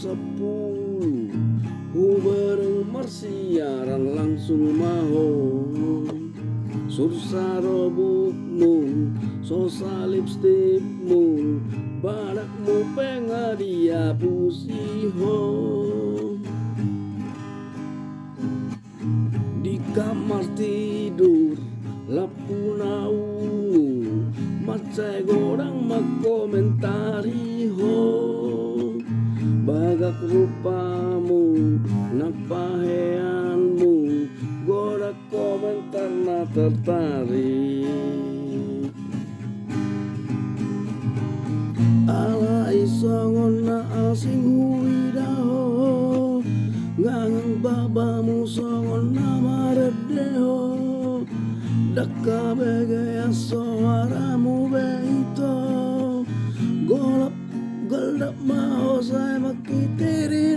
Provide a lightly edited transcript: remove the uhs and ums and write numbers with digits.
10 hu bareng marsiaran langsung maho sursaro bukmu sosa lipstikmu badakmu pengadia pusiho di kamar tidur lapuna ungu macai gorang makomentari ho bagak rupamu napaheanmu gorak komentar na tertarik ala isongon na asing huidaho ngangang babamu songon na maredeho dakka begaya suaramu beito golap gelap mau saya makitiri